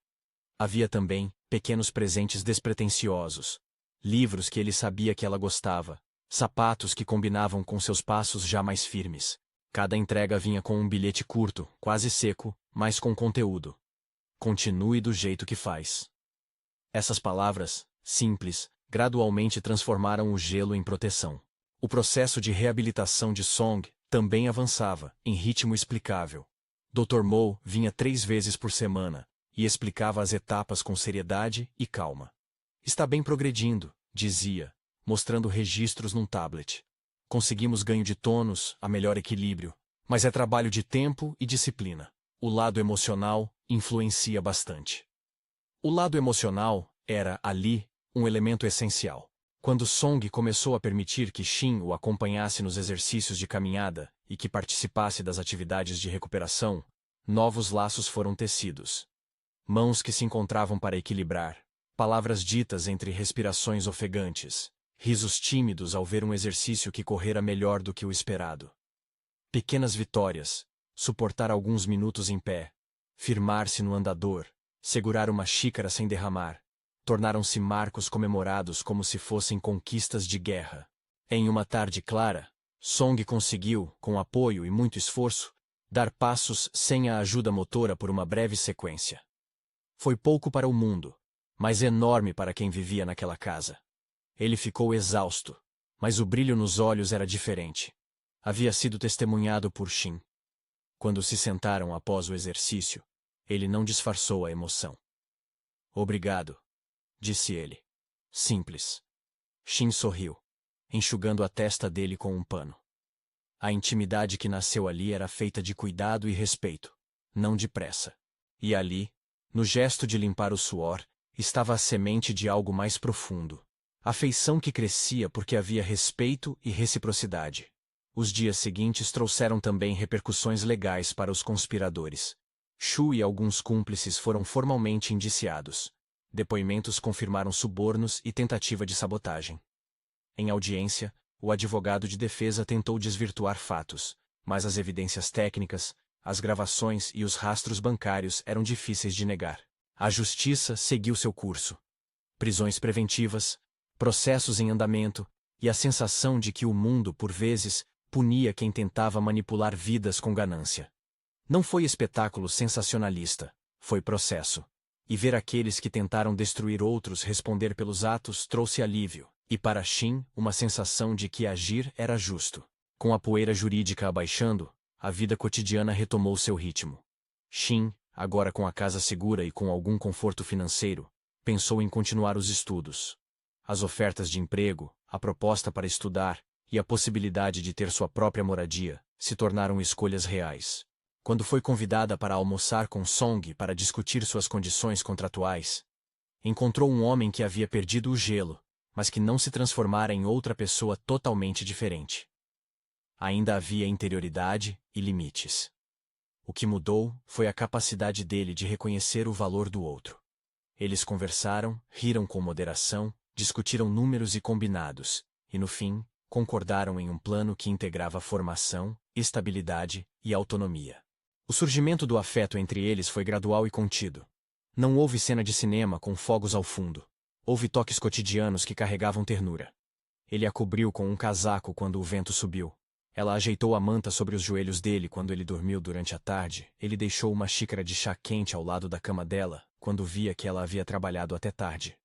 Havia também pequenos presentes despretensiosos, livros que ele sabia que ela gostava, sapatos que combinavam com seus passos já mais firmes. Cada entrega vinha com um bilhete curto, quase seco, mas com conteúdo. Continue do jeito que faz. Essas palavras, simples, gradualmente transformaram o gelo em proteção. O processo de reabilitação de Song também avançava, em ritmo explicável. Dr. Mo vinha 3 vezes por semana e explicava as etapas com seriedade e calma. Está bem progredindo, dizia, mostrando registros num tablet. Conseguimos ganho de tônus, a melhor equilíbrio, mas é trabalho de tempo e disciplina. O lado emocional influencia bastante. O lado emocional era, ali, um elemento essencial. Quando Song começou a permitir que Shin o acompanhasse nos exercícios de caminhada e que participasse das atividades de recuperação, novos laços foram tecidos. Mãos que se encontravam para equilibrar, palavras ditas entre respirações ofegantes, risos tímidos ao ver um exercício que correra melhor do que o esperado. Pequenas vitórias, suportar alguns minutos em pé, firmar-se no andador, segurar uma xícara sem derramar, tornaram-se marcos comemorados como se fossem conquistas de guerra. Em uma tarde clara, Song conseguiu, com apoio e muito esforço, dar passos sem a ajuda motora por uma breve sequência. Foi pouco para o mundo, mas enorme para quem vivia naquela casa. Ele ficou exausto, mas o brilho nos olhos era diferente. Havia sido testemunhado por Shin. Quando se sentaram após o exercício, ele não disfarçou a emoção. Obrigado, disse ele. Simples. Shin sorriu, enxugando a testa dele com um pano. A intimidade que nasceu ali era feita de cuidado e respeito, não de pressa. E ali, no gesto de limpar o suor, estava a semente de algo mais profundo. Afeição que crescia porque havia respeito e reciprocidade. Os dias seguintes trouxeram também repercussões legais para os conspiradores. Shu e alguns cúmplices foram formalmente indiciados. Depoimentos confirmaram subornos e tentativa de sabotagem. Em audiência, o advogado de defesa tentou desvirtuar fatos, mas as evidências técnicas, as gravações e os rastros bancários eram difíceis de negar. A justiça seguiu seu curso. Prisões preventivas, processos em andamento, e a sensação de que o mundo, por vezes, punia quem tentava manipular vidas com ganância. Não foi espetáculo sensacionalista, foi processo. E ver aqueles que tentaram destruir outros responder pelos atos trouxe alívio, e para Shin, uma sensação de que agir era justo. Com a poeira jurídica abaixando, a vida cotidiana retomou seu ritmo. Shin, agora com a casa segura e com algum conforto financeiro, pensou em continuar os estudos. As ofertas de emprego, a proposta para estudar e a possibilidade de ter sua própria moradia se tornaram escolhas reais. Quando foi convidada para almoçar com Song para discutir suas condições contratuais, encontrou um homem que havia perdido o gelo, mas que não se transformara em outra pessoa totalmente diferente. Ainda havia interioridade e limites. O que mudou foi a capacidade dele de reconhecer o valor do outro. Eles conversaram, riram com moderação, discutiram números e combinados, e no fim, concordaram em um plano que integrava formação, estabilidade e autonomia. O surgimento do afeto entre eles foi gradual e contido. Não houve cena de cinema com fogos ao fundo. Houve toques cotidianos que carregavam ternura. Ele a cobriu com um casaco quando o vento subiu. Ela ajeitou a manta sobre os joelhos dele quando ele dormiu durante a tarde. Ele deixou uma xícara de chá quente ao lado da cama dela, quando via que ela havia trabalhado até tarde.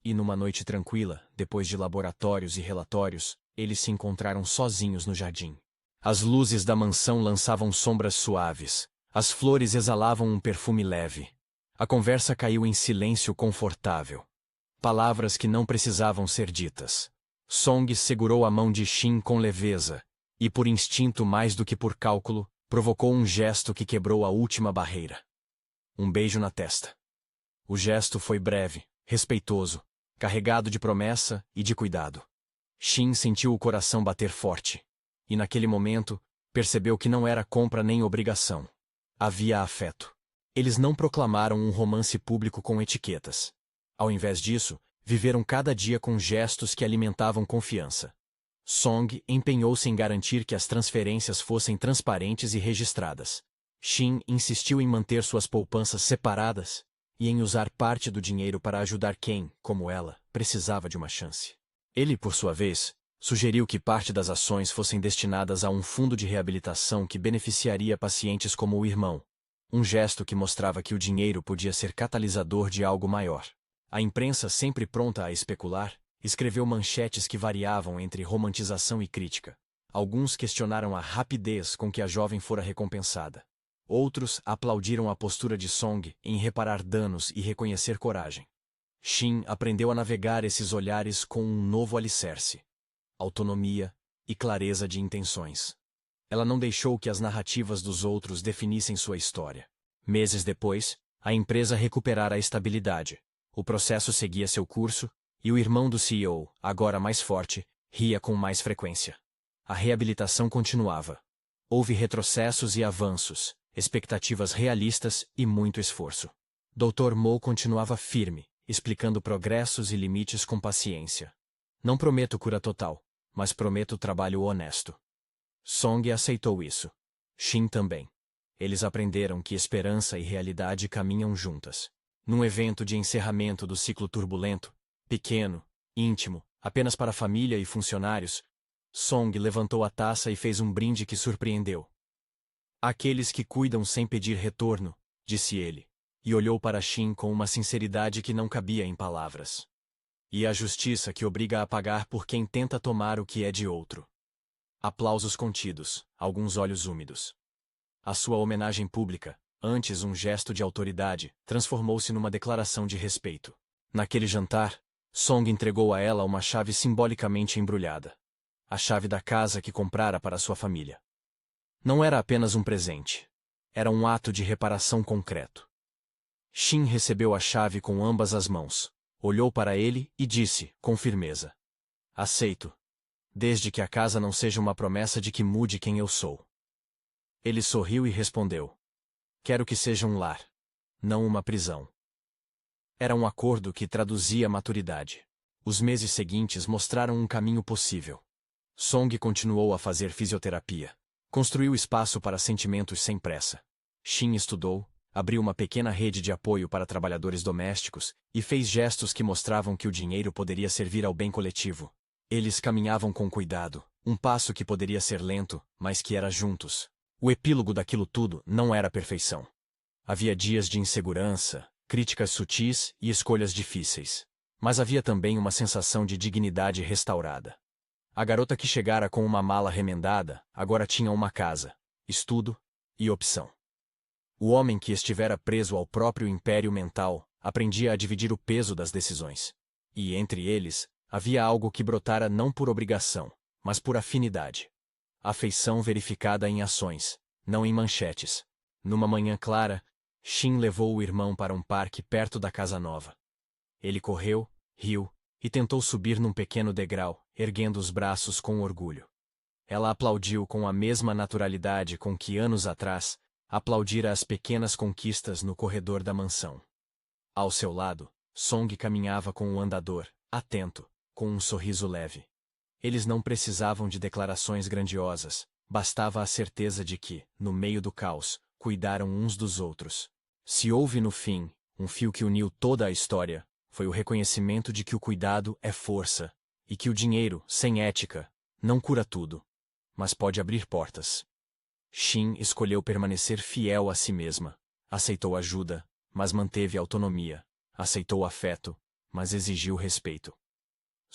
E numa noite tranquila, depois de laboratórios e relatórios, Eles se encontraram sozinhos no jardim. As luzes da mansão lançavam sombras suaves. As flores exalavam um perfume leve. A conversa caiu em silêncio confortável. Palavras que não precisavam ser ditas. Song segurou a mão de Shin com leveza, e por instinto mais do que por cálculo, provocou um gesto que quebrou a última barreira. Um beijo na testa. O gesto foi breve, respeitoso, carregado de promessa e de cuidado. Shin sentiu o coração bater forte. E naquele momento, percebeu que não era compra nem obrigação. Havia afeto. Eles não proclamaram um romance público com etiquetas. Ao invés disso, viveram cada dia com gestos que alimentavam confiança. Song empenhou-se em garantir que as transferências fossem transparentes e registradas. Shin insistiu em manter suas poupanças separadas e em usar parte do dinheiro para ajudar quem, como ela, precisava de uma chance. Ele, por sua vez, sugeriu que parte das ações fossem destinadas a um fundo de reabilitação que beneficiaria pacientes como o irmão. Um gesto que mostrava que o dinheiro podia ser catalisador de algo maior. A imprensa, sempre pronta a especular, escreveu manchetes que variavam entre romantização e crítica. Alguns questionaram a rapidez com que a jovem fora recompensada. Outros aplaudiram a postura de Song em reparar danos e reconhecer coragem. Shin aprendeu a navegar esses olhares com um novo alicerce: autonomia e clareza de intenções. Ela não deixou que as narrativas dos outros definissem sua história. Meses depois, a empresa recuperara a estabilidade. O processo seguia seu curso, e o irmão do CEO, agora mais forte, ria com mais frequência. A reabilitação continuava. Houve retrocessos e avanços, expectativas realistas e muito esforço. Dr. Mo continuava firme, explicando progressos e limites com paciência. Não prometo cura total, mas prometo trabalho honesto. Song aceitou isso. Shin também. Eles aprenderam que esperança e realidade caminham juntas. Num evento de encerramento do ciclo turbulento, pequeno, íntimo, apenas para a família e funcionários, Song levantou a taça e fez um brinde que surpreendeu. Aqueles que cuidam sem pedir retorno, disse ele, e olhou para Shin com uma sinceridade que não cabia em palavras. E a justiça que obriga a pagar por quem tenta tomar o que é de outro. Aplausos contidos, alguns olhos úmidos. A sua homenagem pública, antes um gesto de autoridade, transformou-se numa declaração de respeito. Naquele jantar, Song entregou a ela uma chave simbolicamente embrulhada. A chave da casa que comprara para sua família. Não era apenas um presente. Era um ato de reparação concreto. Shin recebeu a chave com ambas as mãos, olhou para ele e disse, com firmeza: aceito. Desde que a casa não seja uma promessa de que mude quem eu sou. Ele sorriu e respondeu: quero que seja um lar, não uma prisão. Era um acordo que traduzia maturidade. Os meses seguintes mostraram um caminho possível. Song continuou a fazer fisioterapia. Construiu espaço para sentimentos sem pressa. Shin estudou, abriu uma pequena rede de apoio para trabalhadores domésticos e fez gestos que mostravam que o dinheiro poderia servir ao bem coletivo. Eles caminhavam com cuidado, um passo que poderia ser lento, mas que era juntos. O epílogo daquilo tudo não era perfeição. Havia dias de insegurança, críticas sutis e escolhas difíceis. Mas havia também uma sensação de dignidade restaurada. A garota que chegara com uma mala remendada agora tinha uma casa, estudo e opção. O homem que estivera preso ao próprio império mental aprendia a dividir o peso das decisões. E entre eles, havia algo que brotara não por obrigação, mas por afinidade. Afeição verificada em ações, não em manchetes. Numa manhã clara, Shin levou o irmão para um parque perto da casa nova. Ele correu, riu, e tentou subir num pequeno degrau, erguendo os braços com orgulho. Ela aplaudiu com a mesma naturalidade com que anos atrás aplaudira as pequenas conquistas no corredor da mansão. Ao seu lado, Song caminhava com o andador, atento, com um sorriso leve. Eles não precisavam de declarações grandiosas, bastava a certeza de que, no meio do caos, cuidaram uns dos outros. Se houve no fim um fio que uniu toda a história, foi o reconhecimento de que o cuidado é força, e que o dinheiro, sem ética, não cura tudo, mas pode abrir portas. Shin escolheu permanecer fiel a si mesma. Aceitou ajuda, mas manteve autonomia. Aceitou afeto, mas exigiu respeito.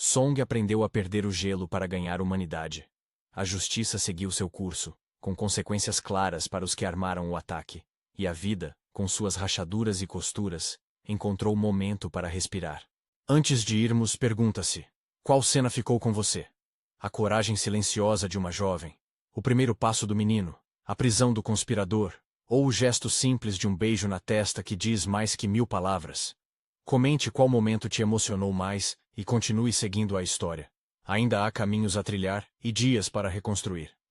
Song aprendeu a perder o gelo para ganhar humanidade. A justiça seguiu seu curso, com consequências claras para os que armaram o ataque, e a vida, com suas rachaduras e costuras, encontrou momento para respirar. Antes de irmos, pergunta-se: qual cena ficou com você? A coragem silenciosa de uma jovem, o primeiro passo do menino, a prisão do conspirador, ou o gesto simples de um beijo na testa que diz mais que 1000 palavras? Comente qual momento te emocionou mais e continue seguindo a história. Ainda há caminhos a trilhar e dias para reconstruir.